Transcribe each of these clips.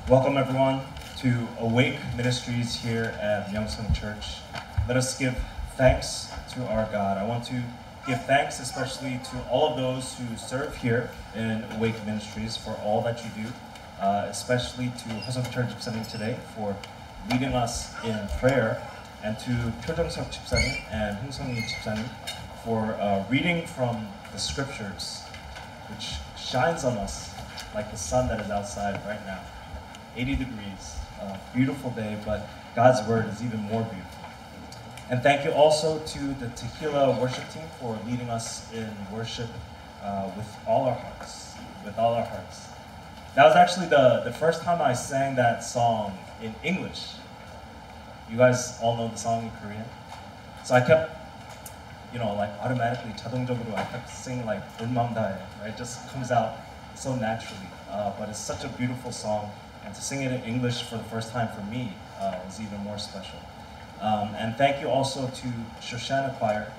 Welcome everyone to Awake Ministries here at Myungsung Church. Let us give thanks to our God. I want to give thanks especially to all of those who serve here in Awake Ministries for all that you do, especially to Hosung Church 집사님 today for leading us in prayer, and to 표정석 집사님 and 흥성이 집사님 for reading from the scriptures, which shines on us like the sun that is outside right now. 80 degrees, beautiful day, but God's word is even more beautiful. And thank you also to the Tequila worship team for leading us in worship with all our hearts, That was actually the first time I sang that song in English. You guys all know the song in Korean? So I kept, automatically, 자동적으로, I kept singing like, right? It just comes out so naturally, but it's such a beautiful song. And to sing it in English for the first time for me was even more special. And thank you also to Shoshana Choir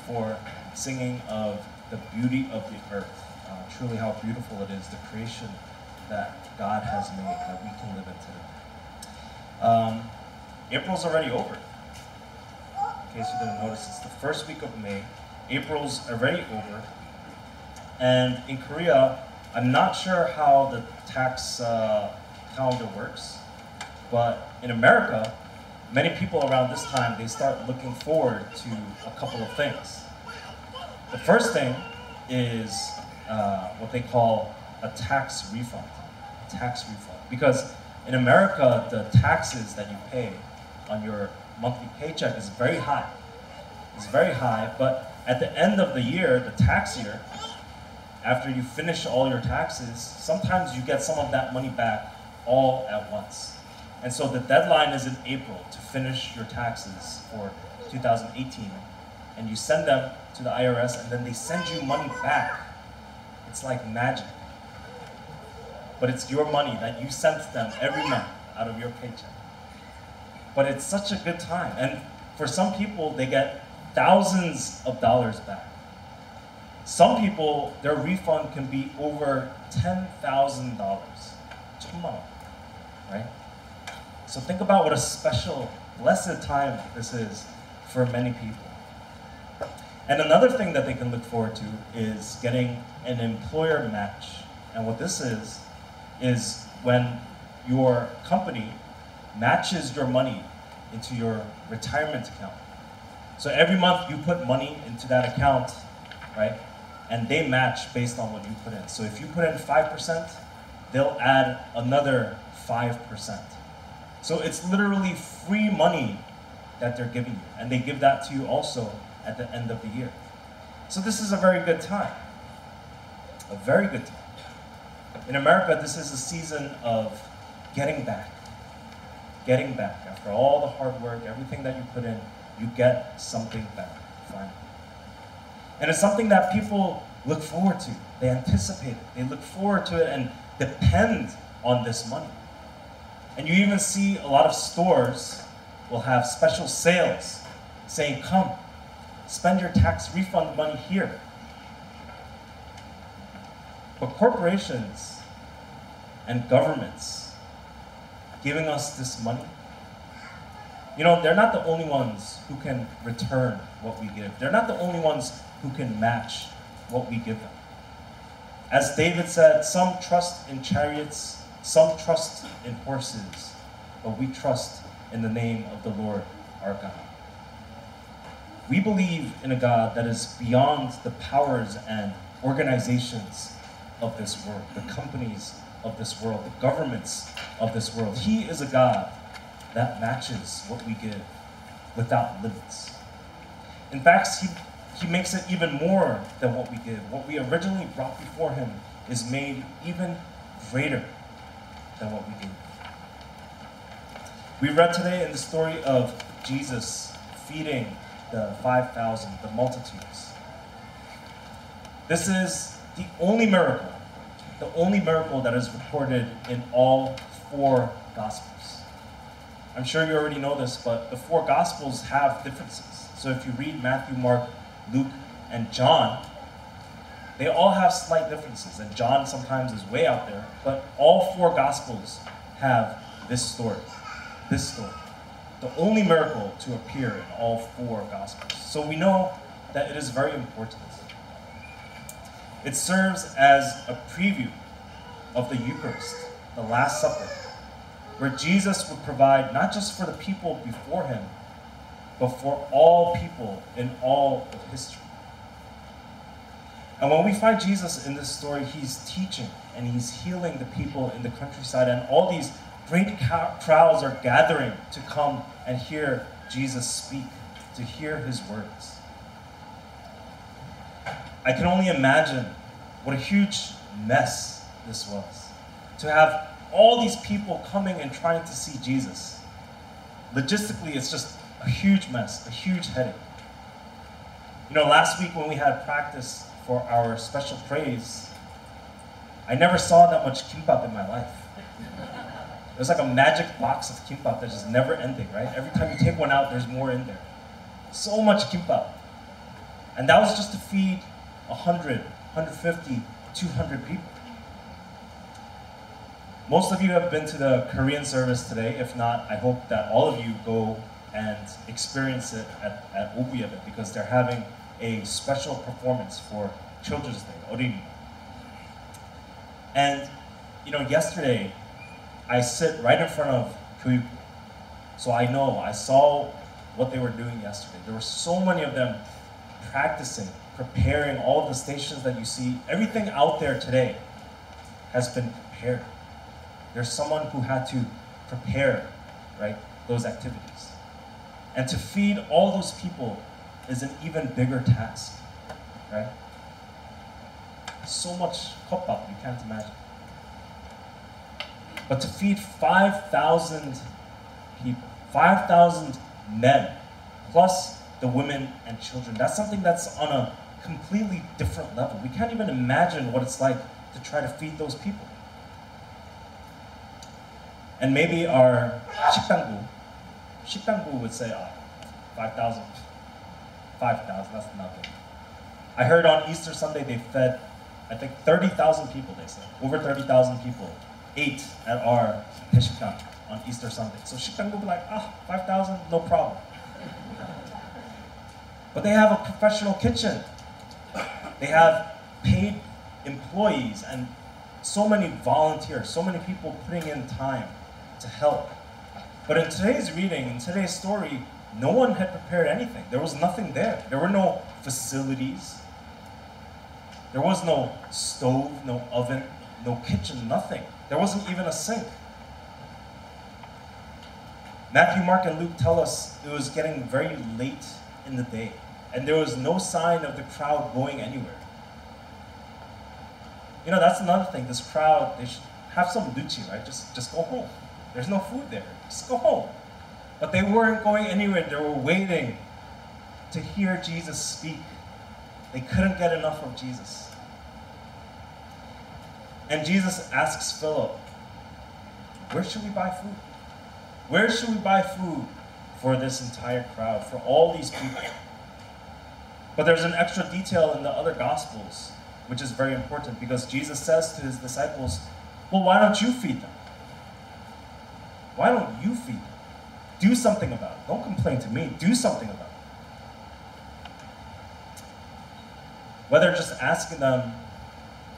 for singing of the beauty of the earth. Truly how beautiful it is, the creation that God has made, that we can live in today. April's already over. In case you didn't notice, it's the first week of May. April's already over. And in Korea, I'm not sure how the tax calendar works, but in America, many people around this time, they start looking forward to a couple of things. The first thing is what they call a tax refund. Because in America, the taxes that you pay on your monthly paycheck is very high. It's very high, but at the end of the year, the tax year, after you finish all your taxes, sometimes you get some of that money back all at once. And so the deadline is in April to finish your taxes for 2018. And you send them to the IRS and then they send you money back. It's like magic. But it's your money that you sent them every month out of your paycheck. But it's such a good time. And for some people, they get thousands of dollars back. Some people, their refund can be over $10,000, 천만, right? So think about what a special, blessed time this is for many people. And another thing that they can look forward to is getting an employer match. And what this is when your company matches your money into your retirement account. So every month you put money into that account, right? And they match based on what you put in. So if you put in 5%, they'll add another 5%. So it's literally free money that they're giving you. And they give that to you also at the end of the year. So this is a very good time. A very good time. In America, this is a season of getting back. Getting back. After all the hard work, everything that you put in, you get something back, finally. And it's something that people look forward to. They anticipate it. They look forward to it and depend on this money. And you even see a lot of stores will have special sales saying, come, spend your tax refund money here. But corporations and governments giving us this money, they're not the only ones who can return what we give. They're not the only ones who can match what we give them. As David said, some trust in chariots, some trust in horses, but we trust in the name of the Lord our God. We believe in a God that is beyond the powers and organizations of this world, the companies of this world, the governments of this world. He is a God that matches what we give without limits. In fact, He makes it even more than what we give. What we originally brought before Him is made even greater than what we gave. We read today in the story of Jesus feeding the 5,000, the multitudes. This is the only miracle that is recorded in all 4 Gospels. I'm sure you already know this, but the 4 Gospels have differences. So if you read Matthew, Mark, Luke, and John, They all have slight differences, and John sometimes is way out there, but all 4 Gospels have this story. This story. The only miracle to appear in all 4 Gospels. So we know that it is very important. It serves as a preview of the Eucharist, the Last Supper, where Jesus would provide not just for the people before him, but for all people in all of history. And when we find Jesus in this story, he's teaching and he's healing the people in the countryside, and all these great crowds are gathering to come and hear Jesus speak, to hear his words. I can only imagine what a huge mess this was. To have all these people coming and trying to see Jesus. Logistically, it's just a huge mess, a huge headache. You know, last week when we had practice for our special praise, I never saw that much kimbap in my life. It was like a magic box of kimbap that's just never ending, right? Every time you take one out, there's more in there. So much kimbap. And that was just to feed 100, 150, 200 people. Most of you have been to the Korean service today. If not, I hope that all of you go and experience it at Oguyebe, because they're having a special performance for Children's Day, 어린이. And you know, yesterday I sit right in front of 교육부, so I saw what they were doing yesterday. There were so many of them practicing, preparing all of the stations that you see. Everything out there today has been prepared. There's someone who had to prepare, right, those activities. And to feed all those people is an even bigger task, right? So much kopap, you can't imagine. But to feed 5,000 people, 5,000 men, plus the women and children, that's something that's on a completely different level. We can't even imagine what it's like to try to feed those people. And maybe our 식당부 would say, 5,000, that's nothing. I heard on Easter Sunday they fed, I think 30,000 people, they said. Over 30,000 people ate at our 식당 on Easter Sunday. So 식당부 would be like, 5,000, no problem. But they have a professional kitchen. They have paid employees and so many volunteers, so many people putting in time to help. But in today's reading, in today's story, no one had prepared anything. There was nothing there. There were no facilities. There was no stove, no oven, no kitchen, nothing. There wasn't even a sink. Matthew, Mark, and Luke tell us it was getting very late in the day, and there was no sign of the crowd going anywhere. You know, that's another thing. This crowd, they should have some duchi, right? Just go home. There's no food there. Just go home. But they weren't going anywhere. They were waiting to hear Jesus speak. They couldn't get enough of Jesus. And Jesus asks Philip, where should we buy food? Where should we buy food for this entire crowd, for all these people? But there's an extra detail in the other Gospels, which is very important, because Jesus says to his disciples, well, why don't you feed them? Why don't you feed them? Do something about it. Don't complain to me. Do something about it. Whether just asking them,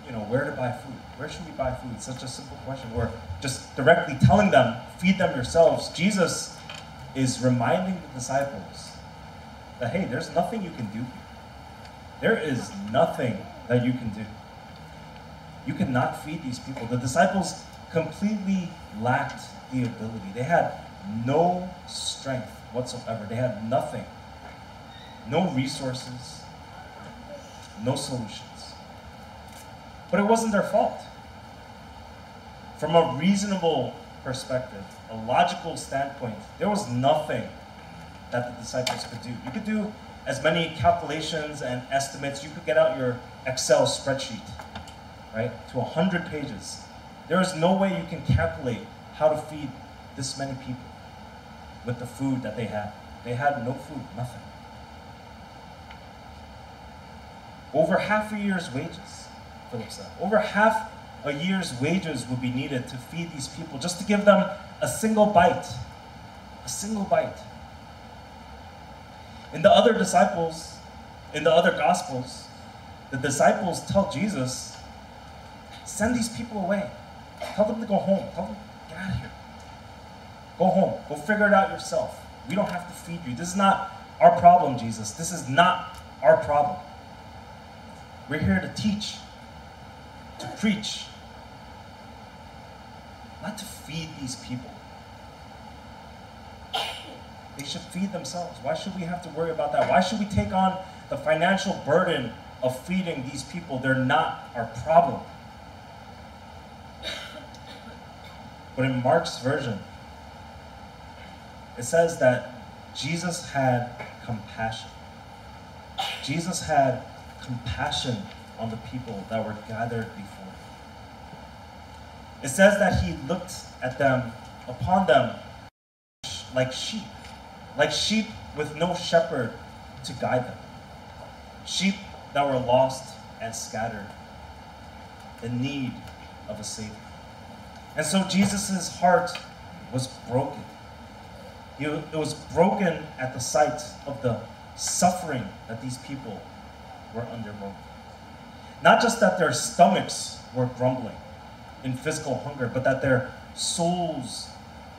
you know, where to buy food. Where should we buy food? It's such a simple question. Or just directly telling them, feed them yourselves. Jesus is reminding the disciples that, hey, there's nothing you can do here. There is nothing that you can do. You cannot feed these people. The disciples completely lacked the ability. They had no strength whatsoever. They had nothing. No resources. No solutions. But it wasn't their fault. From a reasonable perspective, a logical standpoint, there was nothing that the disciples could do. You could do as many calculations and estimates. You could get out your Excel spreadsheet, right, to 100 pages. There is no way you can calculate how to feed this many people with the food that they had. They had no food, nothing. Over half a year's wages, Philip said. Over half a year's wages would be needed to feed these people, just to give them a single bite. A single bite. In the other Gospels, the disciples tell Jesus, send these people away. Tell them to go home. Tell them, get out of here. Go home. Go figure it out yourself. We don't have to feed you. This is not our problem, Jesus. This is not our problem. We're here to teach, to preach, not to feed these people. They should feed themselves. Why should we have to worry about that? Why should we take on the financial burden of feeding these people? They're not our problem. But in Mark's version, it says that Jesus had compassion. Jesus had compassion on the people that were gathered before him. It says that he looked at them, upon them, like sheep with no shepherd to guide them. Sheep that were lost and scattered, in need of a Savior. And so Jesus' heart was broken. It was broken at the sight of the suffering that these people were undergoing. Not just that their stomachs were grumbling in physical hunger, but that their souls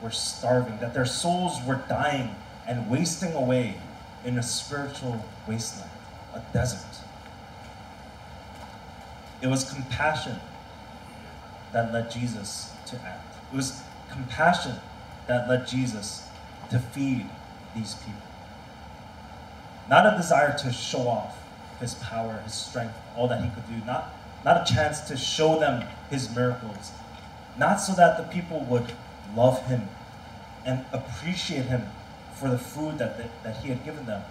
were starving, that their souls were dying and wasting away in a spiritual wasteland, a desert. It was compassion that led Jesus to act. It was compassion that led Jesus to feed these people. Not a desire to show off his power, his strength, all that he could do. Not a chance to show them his miracles. Not so that the people would love him and appreciate him for the food that he had given them,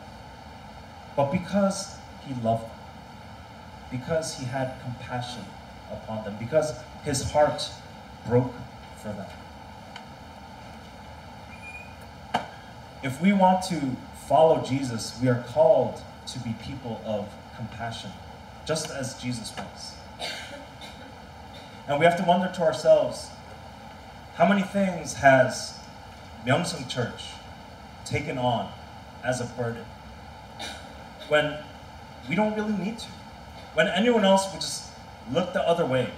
but because he loved them, because he had compassion upon them, because his heart broke for them. If we want to follow Jesus, we are called to be people of compassion, just as Jesus was. And we have to wonder to ourselves, how many things has Myungsung Church taken on as a burden when we don't really need to? When anyone else would just look the other way.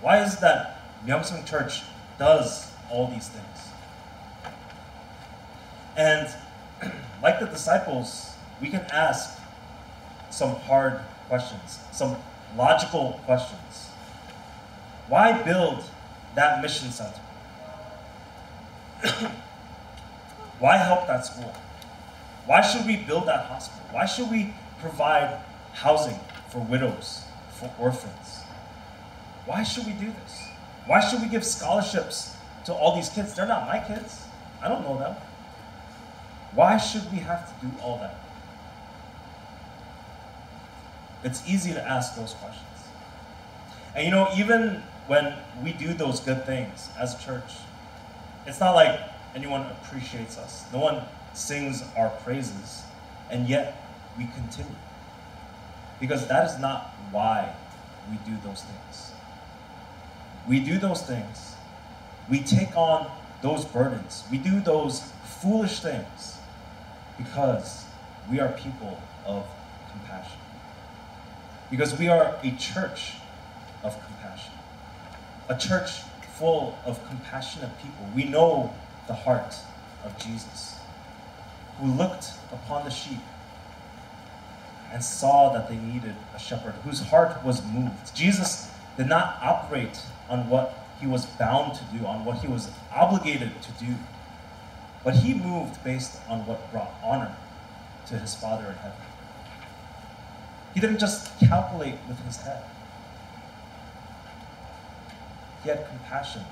Why is it that Myungsung Church does all these things? And like the disciples, we can ask some hard questions, some logical questions. Why build that mission center? Why help that school? Why should we build that hospital? Why should we provide housing for widows, for orphans? Why should we do this? Why should we give scholarships to all these kids? They're not my kids. I don't know them. Why should we have to do all that? It's easy to ask those questions. And you know, even when we do those good things as a church, it's not like anyone appreciates us. No one sings our praises, and yet we continue. Because that is not why we do those things. We do those things. We take on those burdens. We do those foolish things because we are people of compassion. Because we are a church of compassion. A church full of compassionate people. We know the heart of Jesus, who looked upon the sheep and saw that they needed a shepherd, whose heart was moved. Jesus did not operate on what he was bound to do, on what he was obligated to do, but he moved based on what brought honor to his Father in heaven. He didn't just calculate with his head. He had compassion,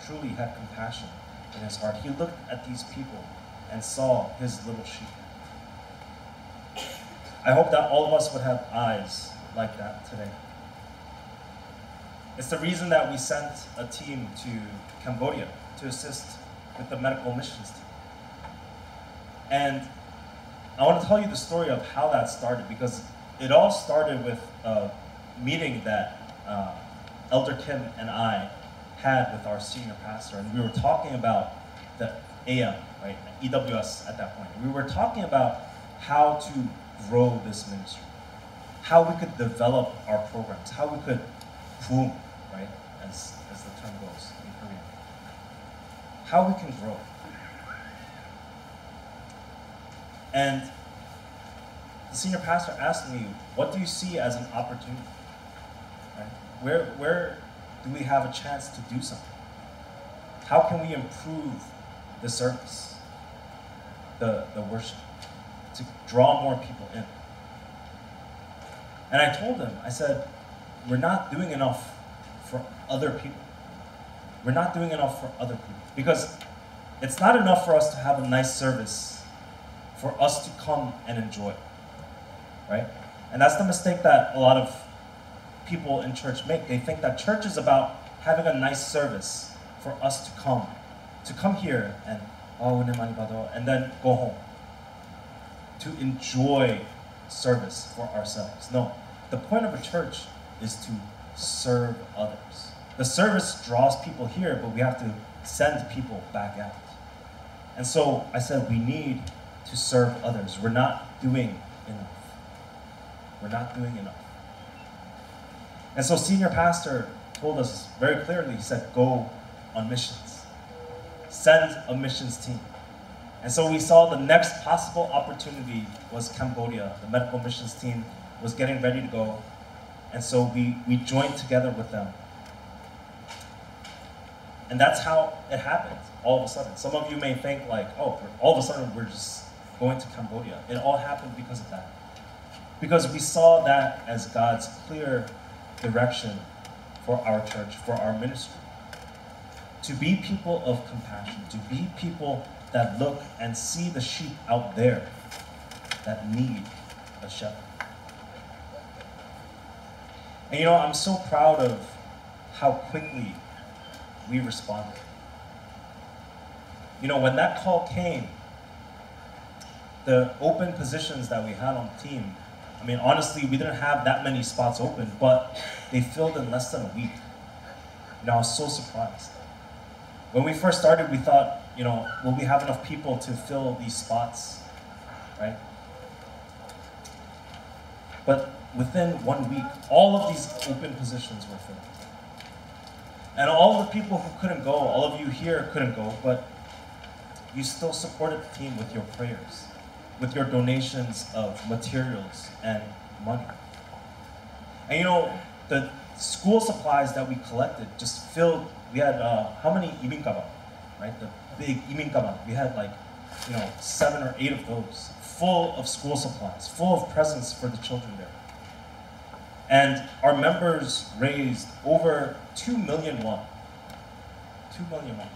truly had compassion in his heart. He looked at these people and saw his little sheep. I hope that all of us would have eyes like that today. It's the reason that we sent a team to Cambodia to assist with the medical missions team. And I want to tell you the story of how that started, because it all started with a meeting that Elder Kim and I had with our senior pastor, and we were talking about the AM, right, EWS at that point. We were talking about how to grow this ministry, how we could develop our programs, how we could boom, right, as the term goes in Korean, how we can grow. And the senior pastor asked me, what do you see as an opportunity? Right? Where do we have a chance to do something? How can we improve the service, the worship, to draw more people in? And I told him, I said, we're not doing enough for other people. We're not doing enough for other people. Because it's not enough for us to have a nice service for us to come and enjoy it, right? And that's the mistake that a lot of people in church make. They think that church is about having a nice service for us to come here and and then go home, to enjoy service for ourselves. No, the point of a church is to serve others. The service draws people here, but we have to send people back out. And so I said, we need to serve others. We're not doing enough. We're not doing enough. And so senior pastor told us very clearly, he said, go on missions. Send a missions team. And so we saw the next possible opportunity was Cambodia. The medical missions team was getting ready to go. And so we joined together with them. And that's how it happened, all of a sudden. Some of you may think like, oh, all of a sudden we're just going to Cambodia. It all happened because of that. Because we saw that as God's clear direction for our church, for our ministry. To be people of compassion, to be people that look and see the sheep out there that need a shepherd. And you know, I'm so proud of how quickly we responded. You know, when that call came, the open positions that we had on the team, I mean, honestly, we didn't have that many spots open, but they filled in less than a week. You know, I was so surprised. When we first started, we thought, you know, will we have enough people to fill these spots, right? But within 1 week, all of these open positions were filled. And all the people who couldn't go, all of you here couldn't go, but you still supported the team with your prayers, with your donations of materials and money. And you know, the school supplies that we collected just filled. We had, how many imingaban, right? The big imingaban. We had like, you know, 7 or 8 of those, full of school supplies, full of presents for the children there. And our members raised over 2 million won. 2 million won.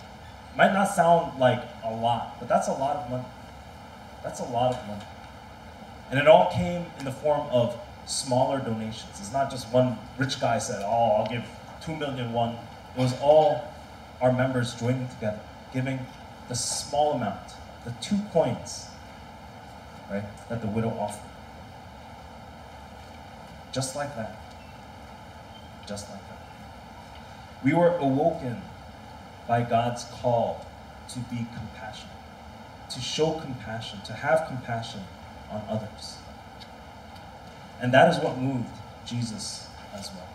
Might not sound like a lot, but that's a lot of money. That's a lot of money. And it all came in the form of smaller donations. It's not just one rich guy said, oh, I'll give 2 million won. It was all our members joining together, giving the small amount, the 2 coins, right, that the widow offered. Just like that. Just like that. We were awoken by God's call to be compassionate, to show compassion, to have compassion on others. And that is what moved Jesus as well.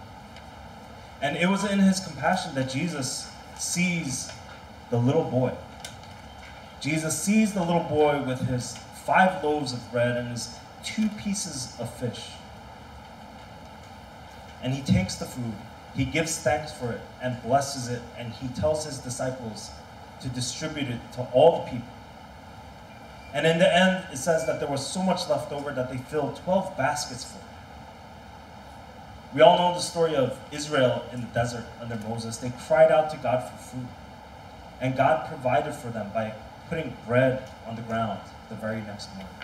And it was in his compassion that Jesus sees the little boy. Jesus sees the little boy with his 5 loaves of bread and his 2 pieces of fish. And he takes the food, he gives thanks for it and blesses it, and he tells his disciples to distribute it to all the people. And in the end, it says that there was so much left over that they filled 12 baskets full. We all know the story of Israel in the desert under Moses. They cried out to God for food. And God provided for them by putting bread on the ground the very next morning.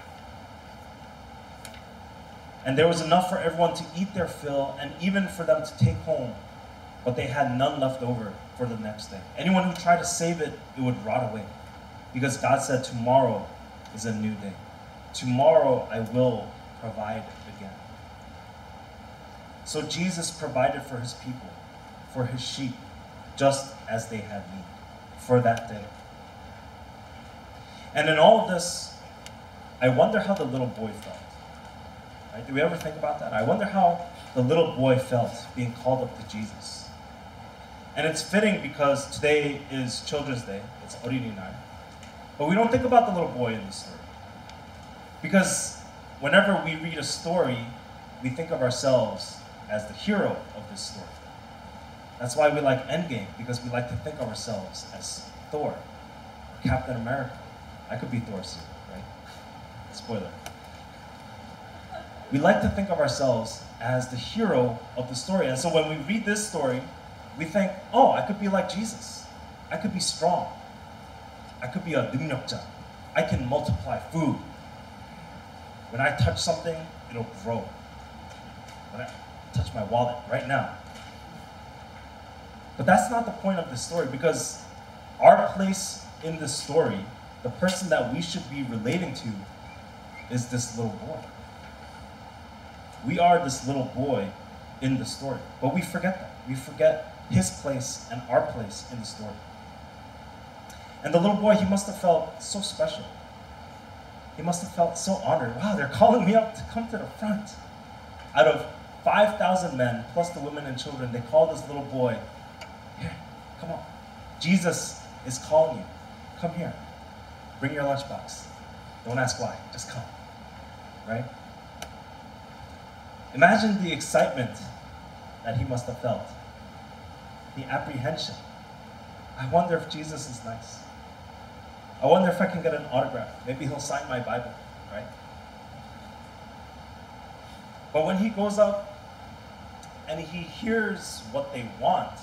And there was enough for everyone to eat their fill and even for them to take home. But they had none left over for the next day. Anyone who tried to save it, it would rot away. Because God said, tomorrow is a new day. Tomorrow I will provide again. So Jesus provided for his people, for his sheep, just as they had need for that day. And in all of this, I wonder how the little boy felt. Right? Do we ever think about that? I wonder how the little boy felt being called up to Jesus. And it's fitting because today is Children's Day. It's 어린이날. But we don't think about the little boy in the story. Because whenever we read a story, we think of ourselves as the hero of this story. That's why we like Endgame, because we like to think of ourselves as Thor, or Captain America. I could be Thor soon, right? Spoiler. We like to think of ourselves as the hero of the story. And so when we read this story, we think, oh, I could be like Jesus. I could be strong. I could be a 능력자. I can multiply food. When I touch something, it'll grow. When I touch my wallet right now. But that's not the point of this story, because our place in this story, the person that we should be relating to, is this little boy. We are this little boy in the story, but we forget that. We forget his place and our place in the story. And the little boy, he must have felt so special. He must have felt so honored. Wow, they're calling me up to come to the front. Out of 5,000 men, plus the women and children, they call this little boy. Here, come on. Jesus is calling you. Come here. Bring your lunchbox. Don't ask why, just come. Right? Imagine the excitement that he must have felt. The apprehension. I wonder if Jesus is nice. I wonder if I can get an autograph. Maybe he'll sign my Bible, right? But when he goes up and he hears what they want,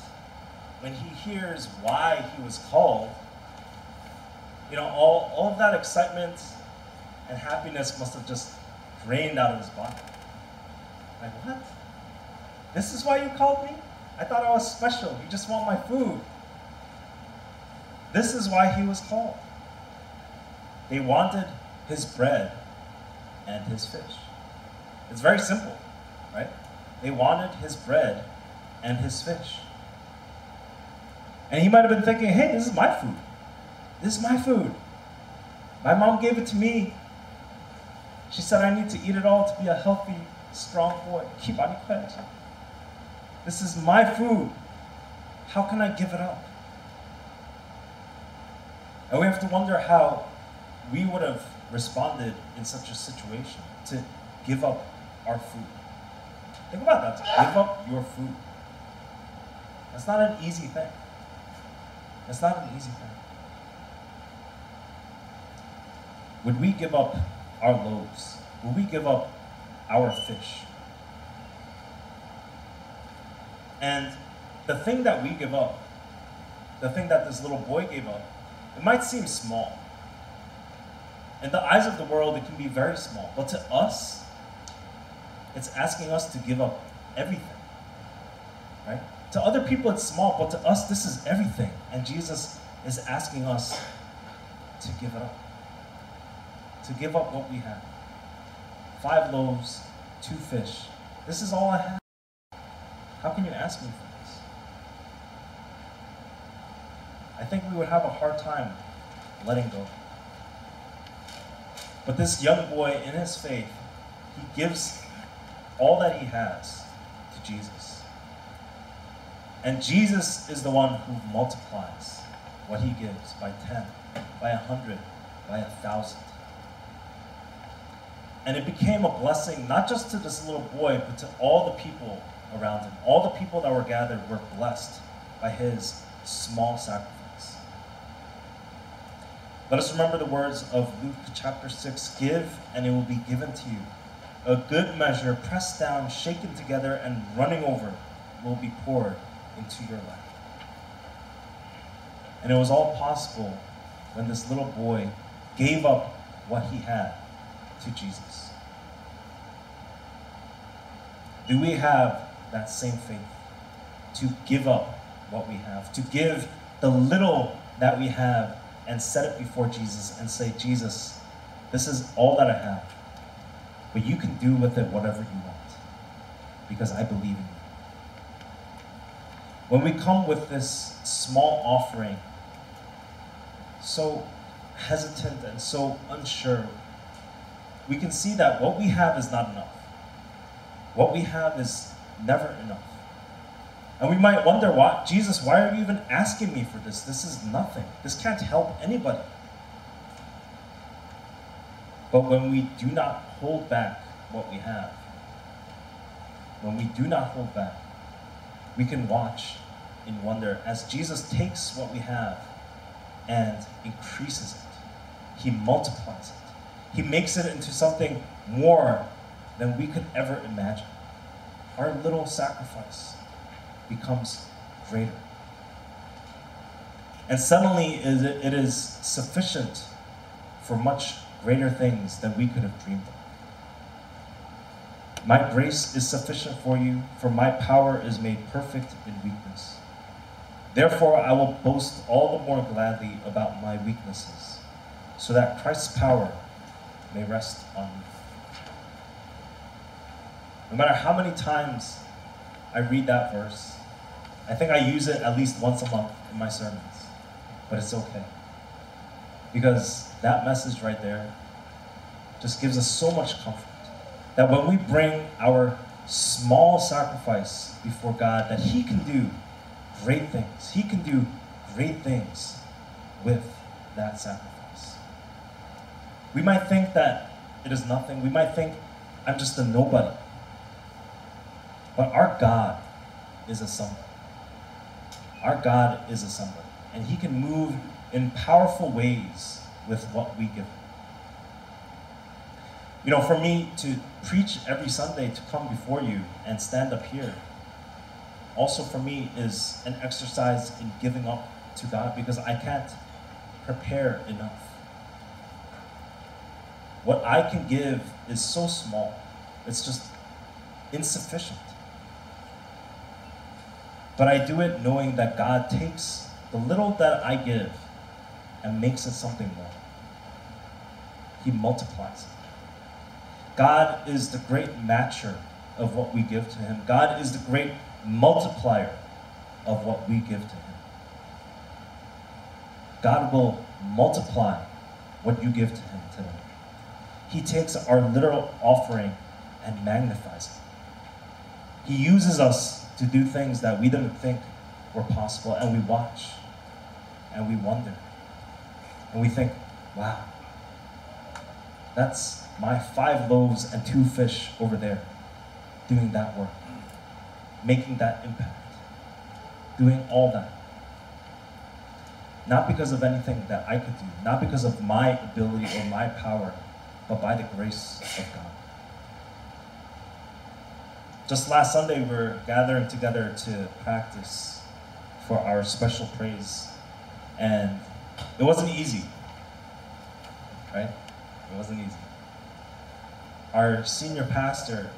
when he hears why he was called, all of that excitement and happiness must have just drained out of his body. Like, what? This is why you called me? I thought I was special. You just want my food. This is why he was called. They wanted his bread and his fish. It's very simple, right? They wanted his bread and his fish. And he might have been thinking, hey, this is my food. This is my food. My mom gave it to me. She said I need to eat it all to be a healthy, strong boy. Keep on quiet. This is my food. How can I give it up? And we have to wonder how we would have responded in such a situation to give up our food. Think about that, to give up your food. That's not an easy thing. That's not an easy thing. Would we give up our loaves? Would we give up our fish? And the thing that we give up, the thing that this little boy gave up, it might seem small. In the eyes of the world, it can be very small. But to us, it's asking us to give up everything. Right? To other people, it's small, but to us, this is everything. And Jesus is asking us to give it up. To give up what we have. 5 loaves, 2 fish. This is all I have. How can you ask me for this? I think we would have a hard time letting go. But this young boy, in his faith, he gives all that he has to Jesus. And Jesus is the one who multiplies what he gives by 10, by 100, by 1,000. And it became a blessing, not just to this little boy, but to all the people around him. All the people that were gathered were blessed by his small sacrifice. Let us remember the words of Luke chapter 6, give and it will be given to you. A good measure, pressed down, shaken together, and running over will be poured into your lap. And it was all possible when this little boy gave up what he had to Jesus. Do we have that same faith to give up what we have, to give the little that we have and set it before Jesus and say, Jesus, this is all that I have, but you can do with it whatever you want. because I believe in you. When we come with this small offering, so hesitant and so unsure, we can see that what we have is not enough. What we have is never enough. And we might wonder, Jesus, why are you even asking me for this? This is nothing. This can't help anybody. But when we do not hold back what we have, when we do not hold back, we can watch in wonder as Jesus takes what we have and increases it. He multiplies it. He makes it into something more than we could ever imagine. Our little sacrifice becomes greater. And suddenly it is sufficient for much greater things than we could have dreamed of. My grace is sufficient for you, for my power is made perfect in weakness. Therefore, I will boast all the more gladly about my weaknesses, so that Christ's power may rest on me. No matter how many times I read that verse, I think I use it at least once a month in my sermons, but it's okay. Because that message right there just gives us so much comfort that when we bring our small sacrifice before God, that He can do great things. He can do great things with that sacrifice. We might think that it is nothing. We might think, I'm just a nobody. But our God is a somebody. Our God is a somebody. And He can move in powerful ways with what we give Him. You know, for me to preach every Sunday, to come before you and stand up here, also for me is an exercise in giving up to God, because I can't prepare enough. What I can give is so small, it's just insufficient. But I do it knowing that God takes the little that I give and makes it something more. He multiplies it. God is the great matcher of what we give to Him. God is the great multiplier of what we give to Him. God will multiply what you give to Him today. He takes our little offering and magnifies it. He uses us to do things that we didn't think were possible, and we watch, and we wonder, and we think, wow, that's my 5 loaves and 2 fish over there doing that work, making that impact, doing all that. Not because of anything that I could do, not because of my ability or my power, but by the grace of God. Just last Sunday, we were gathering together to practice for our special praise, and it wasn't easy, right? It wasn't easy. Our senior pastor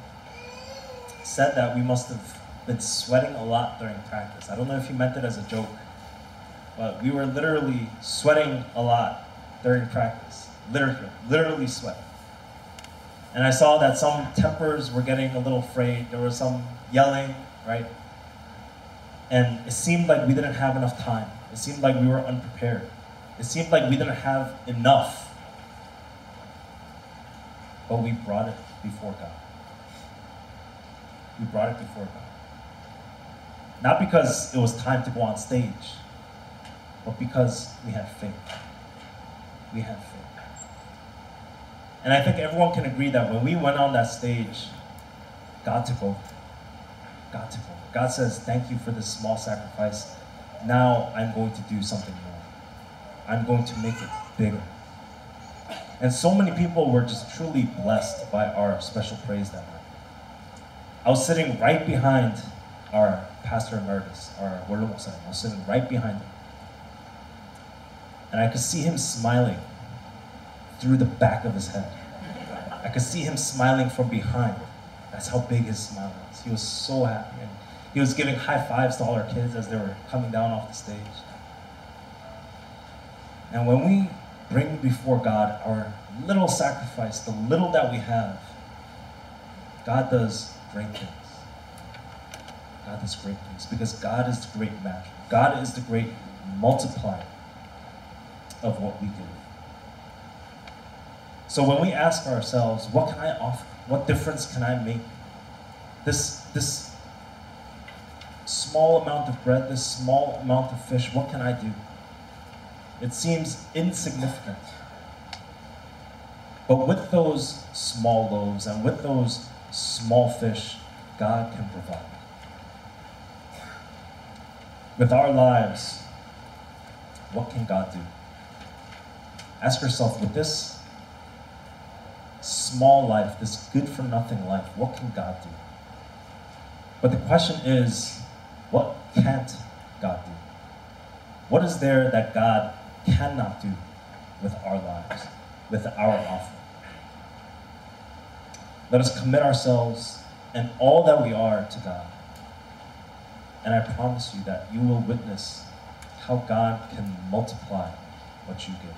said that we must have been sweating a lot during practice. I don't know if he meant it as a joke, but we were literally sweating a lot during practice. Literally sweating. And I saw that some tempers were getting a little frayed. There was some yelling, right? And it seemed like we didn't have enough time. It seemed like we were unprepared. It seemed like we didn't have enough. But we brought it before God. We brought it before God. Not because it was time to go on stage, but because we had faith. We had faith. And I think everyone can agree that when we went on that stage, God took over. God took over. God says, thank you for this small sacrifice. Now I'm going to do something more. I'm going to make it bigger. And so many people were just truly blessed by our special praise that night. I was sitting right behind our pastor emeritus, our Wolo Moksarim. I was sitting right behind him. And I could see him smiling through the back of his head. I could see him smiling from behind. That's how big his smile was. He was so happy. And he was giving high fives to all our kids as they were coming down off the stage. And when we bring before God our little sacrifice, the little that we have, God does great things. God does great things because God is the great matcher. God is the great multiplier of what we give. So when we ask ourselves, what can I offer? What difference can I make? This small amount of bread, this small amount of fish, what can I do? It seems insignificant. But with those small loaves and with those small fish, God can provide. With our lives, what can God do? Ask yourself, with this small life, this good-for-nothing life, what can God do? But the question is, what can't God do? What is there that God cannot do with our lives, with our offering? Let us commit ourselves and all that we are to God. And I promise you that you will witness how God can multiply what you give.